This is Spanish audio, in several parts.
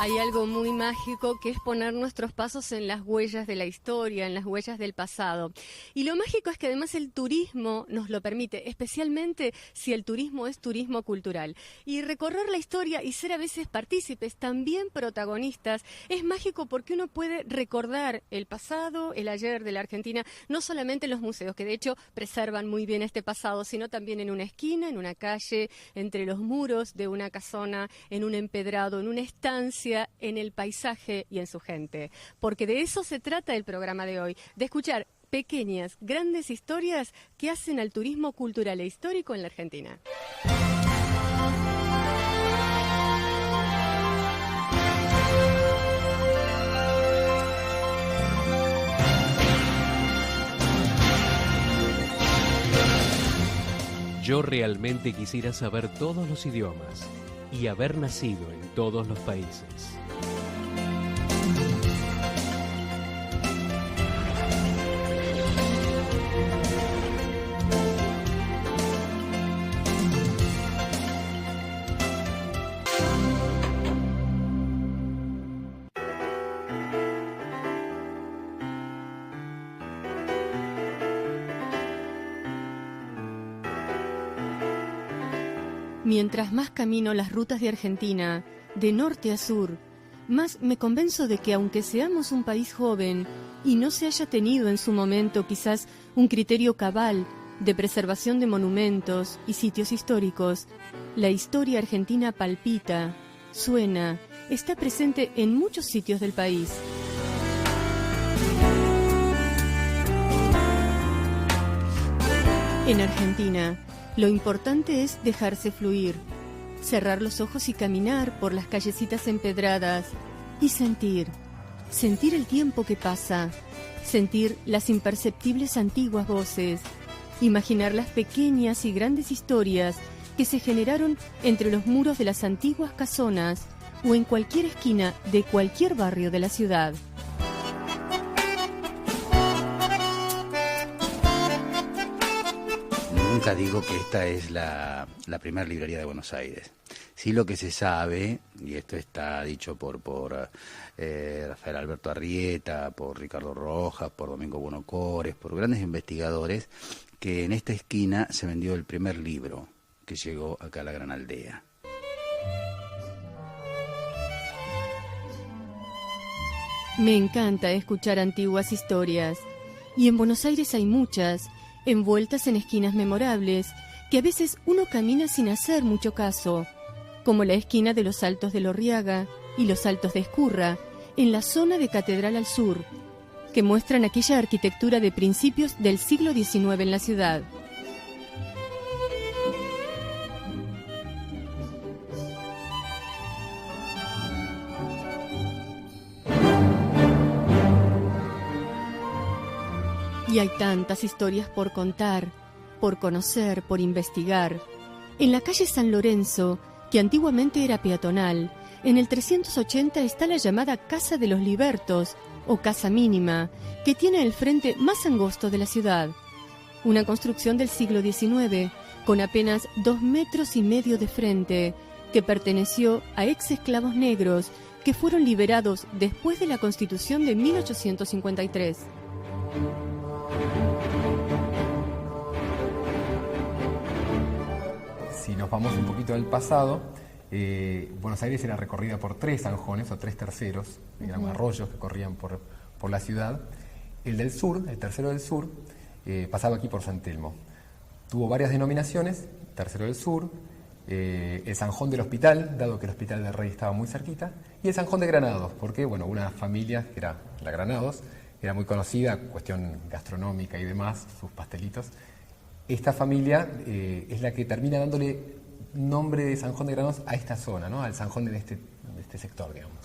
Hay algo muy mágico que es poner nuestros pasos en las huellas de la historia, en las huellas del pasado. Y lo mágico es que además el turismo nos lo permite, especialmente si el turismo es turismo cultural. Y recorrer la historia y ser a veces partícipes, también protagonistas, es mágico porque uno puede recordar el pasado, el ayer de la Argentina, no solamente en los museos, que de hecho preservan muy bien este pasado, sino también en una esquina, en una calle, entre los muros de una casona, en un empedrado, en una estancia, en el paisaje y en su gente. Porque de eso se trata el programa de hoy, de escuchar pequeñas, grandes historias que hacen al turismo cultural e histórico en la Argentina. Yo realmente quisiera saber todos los idiomas y haber nacido en todos los países. Mientras más camino las rutas de Argentina, de norte a sur, más me convenzo de que aunque seamos un país joven y no se haya tenido en su momento quizás un criterio cabal de preservación de monumentos y sitios históricos, la historia argentina palpita, suena, está presente en muchos sitios del país. En Argentina, lo importante es dejarse fluir, cerrar los ojos y caminar por las callecitas empedradas y sentir el tiempo que pasa, sentir las imperceptibles antiguas voces, imaginar las pequeñas y grandes historias que se generaron entre los muros de las antiguas casonas o en cualquier esquina de cualquier barrio de la ciudad. Nunca digo que esta es la primera librería de Buenos Aires. Sí, lo que se sabe, y esto está dicho por Rafael Alberto Arrieta, por Ricardo Rojas, por Domingo Buonocores, por grandes investigadores, que en esta esquina se vendió el primer libro que llegó acá a la Gran Aldea. Me encanta escuchar antiguas historias, y en Buenos Aires hay muchas, envueltas en esquinas memorables, que a veces uno camina sin hacer mucho caso, como la esquina de los Altos de Lorriaga y los Altos de Escurra, en la zona de Catedral al Sur, que muestran aquella arquitectura de principios del siglo XIX en la ciudad. Y hay tantas historias por contar, por conocer, por investigar. En la calle San Lorenzo, que antiguamente era peatonal, en el 380 está la llamada Casa de los Libertos, o Casa Mínima, que tiene el frente más angosto de la ciudad. Una construcción del siglo XIX, con apenas 2,5 metros de frente, que perteneció a ex esclavos negros que fueron liberados después de la Constitución de 1853. Si nos vamos un poquito al pasado, Buenos Aires era recorrida por 3 zanjones o 3 terceros, eran arroyos que corrían por la ciudad. El del sur, el tercero del sur, pasaba aquí por San Telmo. Tuvo varias denominaciones: tercero del sur, el zanjón del hospital, dado que el hospital del Rey estaba muy cerquita, y el zanjón de Granados, porque una familia, que era la Granados, era muy conocida, cuestión gastronómica y demás, sus pastelitos. Esta familia es la que termina dándole nombre de Zanjón de Granados a esta zona, ¿no? Al Zanjón de este sector, digamos.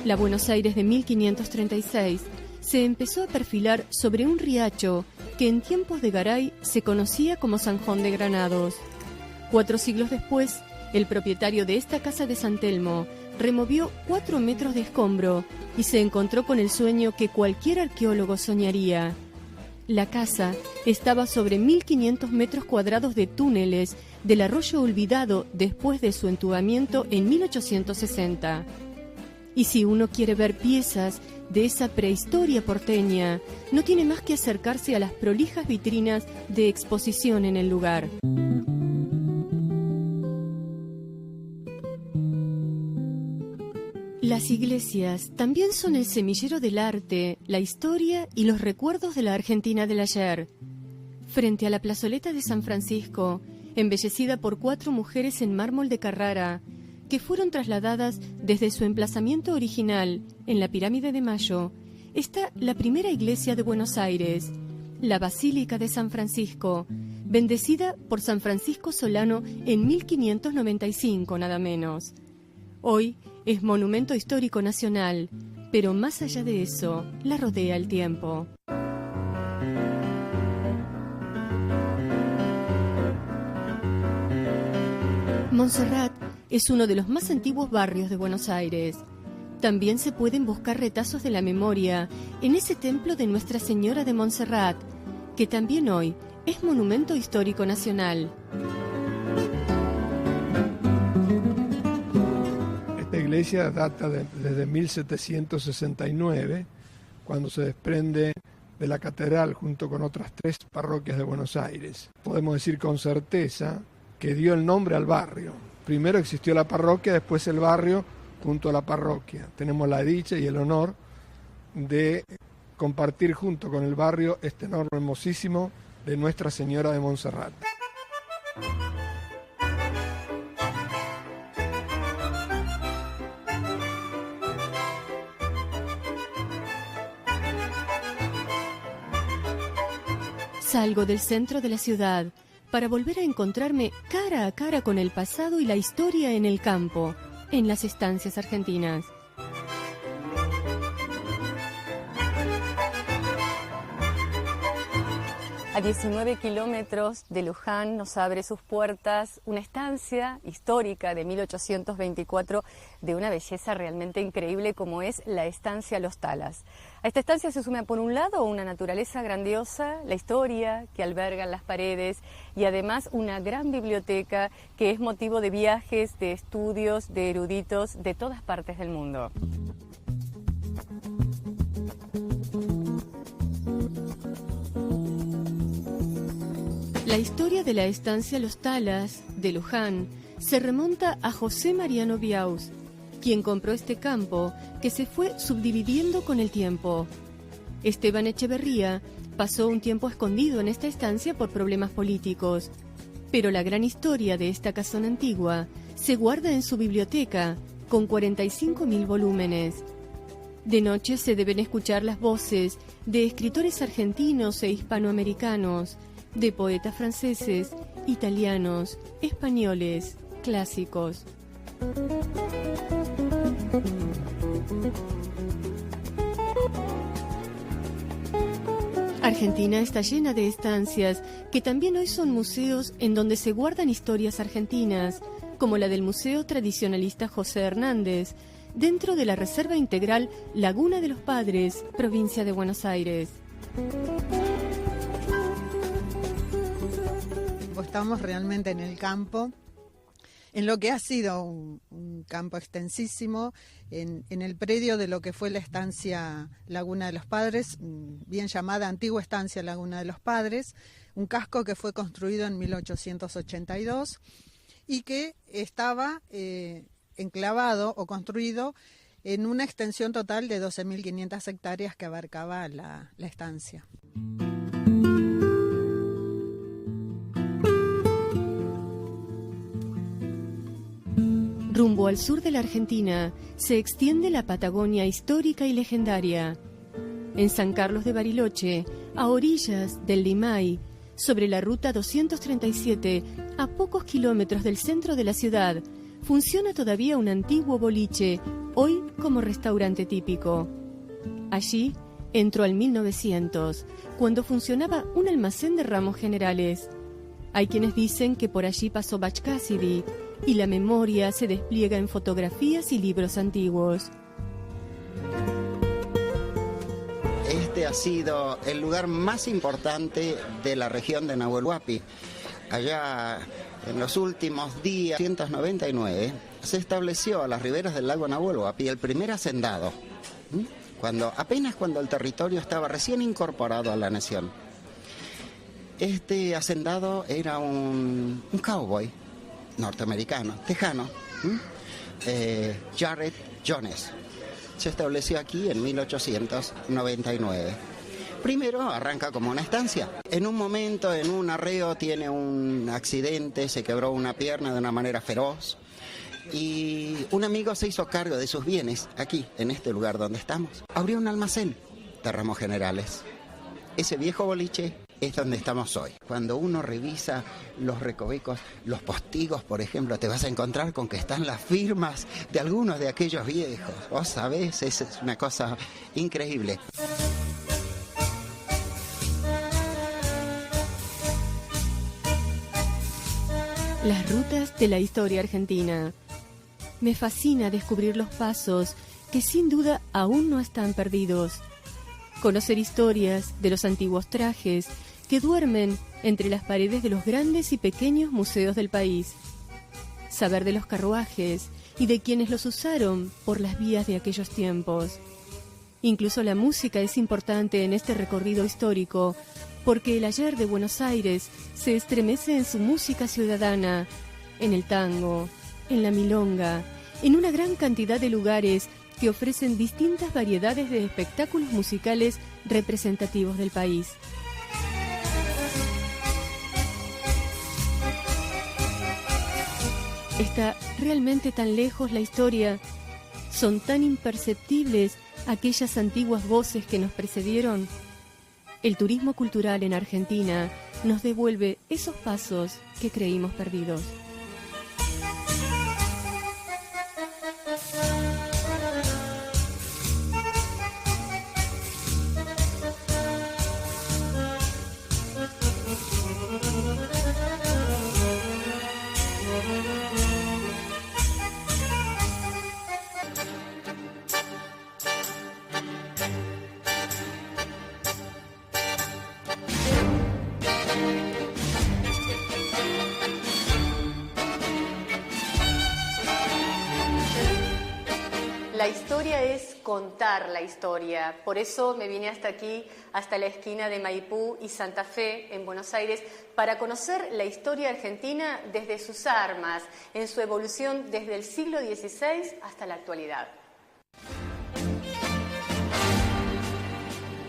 La Buenos Aires de 1536 se empezó a perfilar sobre un riacho que en tiempos de Garay se conocía como Zanjón de Granados. 4 siglos después, el propietario de esta casa de San Telmo removió 4 metros de escombro y se encontró con el sueño que cualquier arqueólogo soñaría: La casa estaba sobre 1.500 metros cuadrados de túneles del arroyo olvidado después de su entubamiento en 1860. Y si uno quiere ver piezas de esa prehistoria porteña, no tiene más que acercarse a las prolijas vitrinas de exposición en el lugar. Las iglesias también son el semillero del arte, la historia y los recuerdos de la Argentina del ayer. Frente a la plazoleta de San Francisco, embellecida por 4 mujeres en mármol de Carrara, que fueron trasladadas desde su emplazamiento original, en la Pirámide de Mayo, está la primera iglesia de Buenos Aires, la Basílica de San Francisco, bendecida por San Francisco Solano en 1595, nada menos. Hoy es monumento histórico nacional, pero más allá de eso, la rodea el tiempo. Montserrat es uno de los más antiguos barrios de Buenos Aires. También se pueden buscar retazos de la memoria en ese templo de Nuestra Señora de Montserrat, que también hoy es monumento histórico nacional. Esta iglesia data desde 1769, cuando se desprende de la catedral junto con otras 3 parroquias de Buenos Aires. Podemos decir con certeza que dio el nombre al barrio. Primero existió la parroquia, después el barrio junto a la parroquia. Tenemos la dicha y el honor de compartir junto con el barrio este nombre hermosísimo de Nuestra Señora de Montserrat. Salgo del centro de la ciudad para volver a encontrarme cara a cara con el pasado y la historia en el campo, en las estancias argentinas. A 19 kilómetros de Luján nos abre sus puertas una estancia histórica de 1824 de una belleza realmente increíble como es la estancia Los Talas. A esta estancia se suma por un lado una naturaleza grandiosa, la historia que albergan las paredes y además una gran biblioteca que es motivo de viajes, de estudios, de eruditos de todas partes del mundo. La historia de la estancia Los Talas, de Luján, se remonta a José Mariano Biaus, quien compró este campo que se fue subdividiendo con el tiempo. Esteban Echeverría pasó un tiempo escondido en esta estancia por problemas políticos, pero la gran historia de esta casona antigua se guarda en su biblioteca, con 45.000 volúmenes. De noche se deben escuchar las voces de escritores argentinos e hispanoamericanos, de poetas franceses, italianos, españoles, clásicos. Argentina está llena de estancias que también hoy son museos en donde se guardan historias argentinas, como la del Museo Tradicionalista José Hernández, dentro de la Reserva Integral Laguna de los Padres, provincia de Buenos Aires. Estamos realmente en el campo, en lo que ha sido un campo extensísimo, en el predio de lo que fue la estancia Laguna de los Padres, bien llamada Antigua Estancia Laguna de los Padres, un casco que fue construido en 1882 y que estaba enclavado o construido en una extensión total de 12.500 hectáreas que abarcaba la estancia. Rumbo al sur de la Argentina se extiende la Patagonia histórica y legendaria. En San Carlos de Bariloche, a orillas del Limay, sobre la ruta 237, a pocos kilómetros del centro de la ciudad, funciona todavía un antiguo boliche, hoy como restaurante típico. Allí entró al 1900, cuando funcionaba un almacén de ramos generales. Hay quienes dicen que por allí pasó Butch Cassidy, y la memoria se despliega en fotografías y libros antiguos. este ha sido el lugar más importante de la región de Nahuel Huapi. Allá en los últimos días, 1999, se estableció a las riberas del lago Nahuel Huapi el primer hacendado, apenas cuando el territorio estaba recién incorporado a la nación. Este hacendado era un cowboy norteamericano, tejano, Jared Jones. Se estableció aquí en 1899. Primero arranca como una estancia. En un momento, en un arreo, tiene un accidente, se quebró una pierna de una manera feroz. Y un amigo se hizo cargo de sus bienes aquí, en este lugar donde estamos. Abrió un almacén de ramos generales. Ese viejo boliche es donde estamos hoy. Cuando uno revisa los recovecos, los postigos, por ejemplo, te vas a encontrar con que están las firmas de algunos de aquellos viejos. Vos sabés, es una cosa increíble. Las rutas de la historia argentina. Me fascina descubrir los pasos que sin duda aún no están perdidos. Conocer historias de los antiguos trajes que duermen entre las paredes de los grandes y pequeños museos del país. Saber de los carruajes y de quienes los usaron por las vías de aquellos tiempos. Incluso la música es importante en este recorrido histórico, porque el ayer de Buenos Aires se estremece en su música ciudadana, en el tango, en la milonga, en una gran cantidad de lugares que ofrecen distintas variedades de espectáculos musicales representativos del país. ¿Está realmente tan lejos la historia? ¿Son tan imperceptibles aquellas antiguas voces que nos precedieron? El turismo cultural en Argentina nos devuelve esos pasos que creímos perdidos. La historia es contar la historia. Por eso me vine hasta aquí, hasta la esquina de Maipú y Santa Fe, en Buenos Aires, para conocer la historia argentina desde sus armas, en su evolución desde el siglo XVI hasta la actualidad.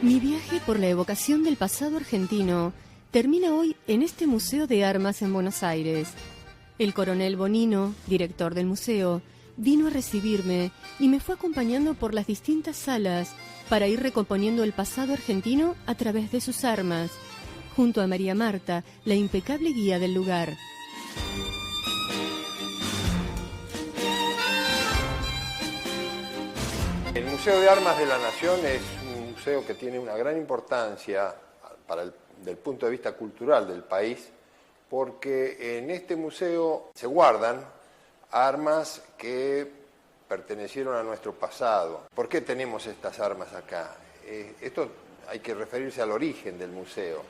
Mi viaje por la evocación del pasado argentino termina hoy en este Museo de Armas en Buenos Aires. El coronel Bonino, director del museo, vino a recibirme y me fue acompañando por las distintas salas para ir recomponiendo el pasado argentino a través de sus armas, junto a María Marta, la impecable guía del lugar. El Museo de Armas de la Nación es un museo que tiene una gran importancia del punto de vista cultural del país, porque en este museo se guardan armas que pertenecieron a nuestro pasado. ¿Por qué tenemos estas armas acá? Esto hay que referirse al origen del museo,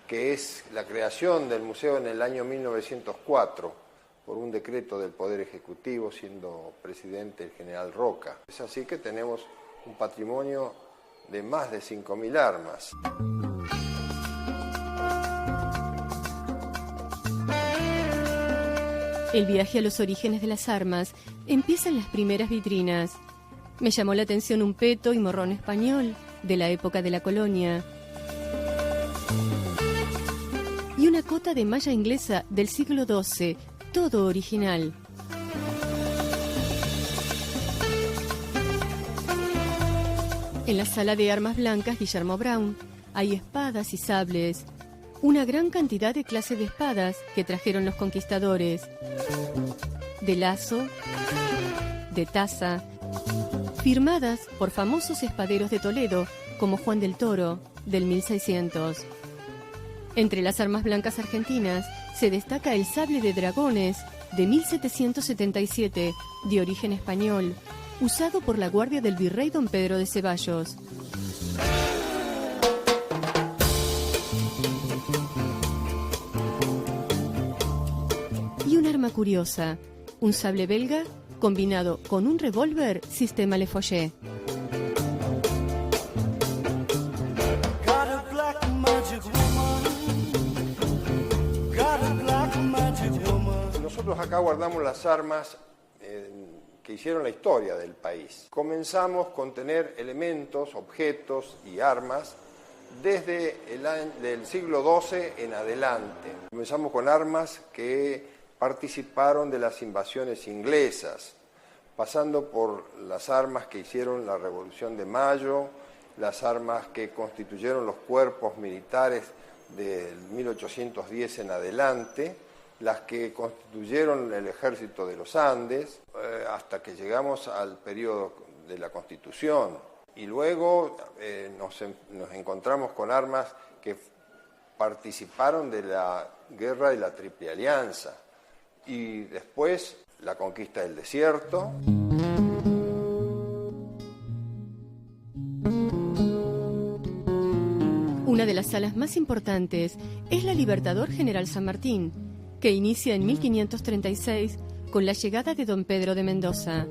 que es la creación del museo en el año 1904 por un decreto del Poder Ejecutivo, siendo presidente el general Roca. Es así que tenemos un patrimonio de más de 5.000 armas. El viaje a los orígenes de las armas empieza en las primeras vitrinas. Me llamó la atención un peto y morrón español de la época de la colonia y una cota de malla inglesa del siglo XII, todo original. En la sala de armas blancas Guillermo Brown hay espadas y sables, una gran cantidad de clases de espadas que trajeron los conquistadores, de lazo, de taza, firmadas por famosos espaderos de Toledo como Juan del Toro, del 1600. Entre las armas blancas argentinas se destaca el sable de dragones de 1777, de origen español, usado por la guardia del virrey don Pedro de Ceballos. curiosa, un sable belga combinado con un revólver sistema Le Foyer. Nosotros acá guardamos las armas que hicieron la historia del país. Comenzamos con tener elementos, objetos y armas desde el siglo XII en adelante. Comenzamos con armas que participaron de las invasiones inglesas, pasando por las armas que hicieron la Revolución de Mayo, las armas que constituyeron los cuerpos militares del 1810 en adelante, las que constituyeron el ejército de los Andes, hasta que llegamos al periodo de la Constitución. Y luego nos encontramos con armas que participaron de la guerra de la Triple Alianza. Y después la conquista del desierto. Una de las salas más importantes es la Libertador General San Martín, que inicia en 1536 con la llegada de don Pedro de Mendoza.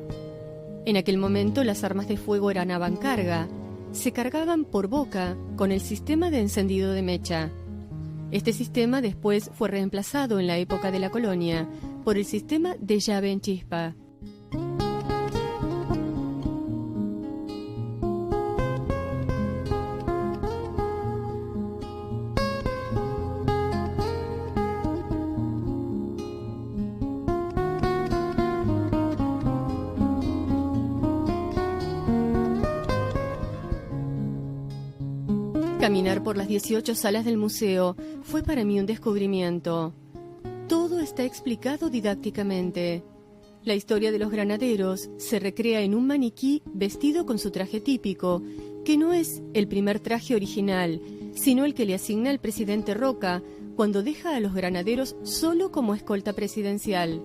En aquel momento las armas de fuego eran a bancarga, se cargaban por boca con el sistema de encendido de mecha. Este sistema después fue reemplazado en la época de la colonia por el sistema de llave en chispa. Caminar por las 18 salas del museo fue para mí un descubrimiento. Todo está explicado didácticamente. La historia de los granaderos se recrea en un maniquí vestido con su traje típico, que no es el primer traje original, sino el que le asigna el presidente Roca cuando deja a los granaderos solo como escolta presidencial.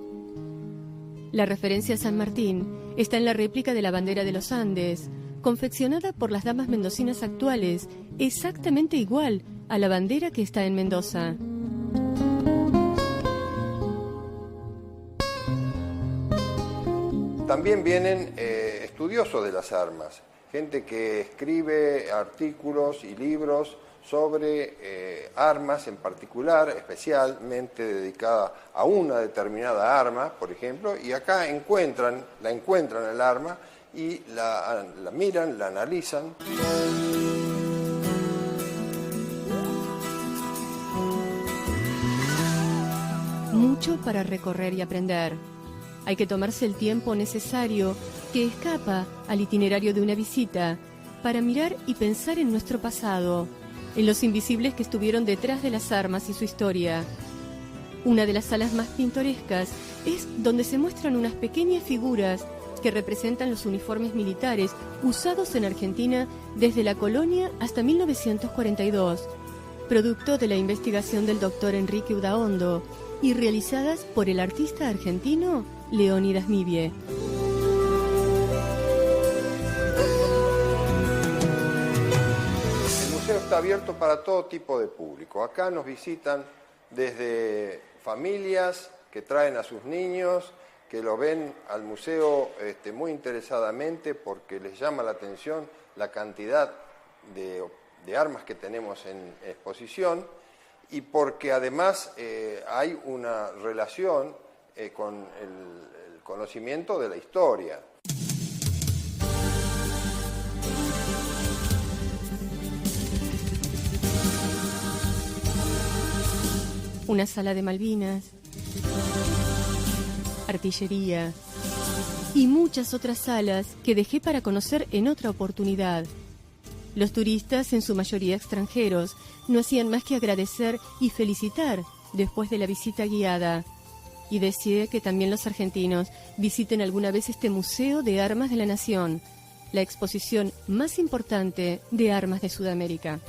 La referencia a San Martín está en la réplica de la bandera de los Andes, confeccionada por las damas mendocinas actuales, exactamente igual a la bandera que está en Mendoza. También vienen estudiosos de las armas, gente que escribe artículos y libros sobre armas en particular, especialmente dedicada a una determinada arma, por ejemplo, y acá la encuentran el arma y la miran, la analizan. Mucho para recorrer y aprender. Hay que tomarse el tiempo necesario que escapa al itinerario de una visita para mirar y pensar en nuestro pasado, en los invisibles que estuvieron detrás de las armas y su historia. Una de las salas más pintorescas es donde se muestran unas pequeñas figuras que representan los uniformes militares usados en Argentina desde la colonia hasta 1942, producto de la investigación del doctor Enrique Udaondo y realizadas por el artista argentino Leónidas Mivie. El museo está abierto para todo tipo de público. Acá nos visitan desde familias que traen a sus niños, que lo ven al museo muy interesadamente porque les llama la atención la cantidad de armas que tenemos en exposición y porque además hay una relación con el conocimiento de la historia. Una sala de Malvinas, artillería y muchas otras salas que dejé para conocer en otra oportunidad. Los turistas, en su mayoría extranjeros, no hacían más que agradecer y felicitar después de la visita guiada. Y decía que también los argentinos visiten alguna vez este Museo de Armas de la Nación, la exposición más importante de armas de Sudamérica.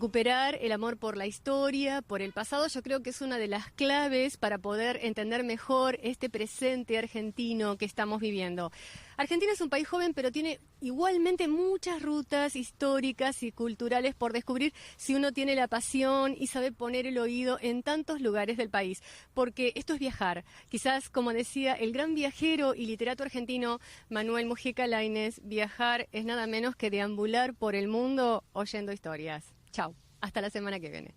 recuperar el amor por la historia, por el pasado. Yo creo que es una de las claves para poder entender mejor este presente argentino que estamos viviendo. Argentina es un país joven, pero tiene igualmente muchas rutas históricas y culturales por descubrir si uno tiene la pasión y sabe poner el oído en tantos lugares del país. Porque esto es viajar. Quizás, como decía el gran viajero y literato argentino Manuel Mujica Lainez, viajar es nada menos que deambular por el mundo oyendo historias. Chau, hasta la semana que viene.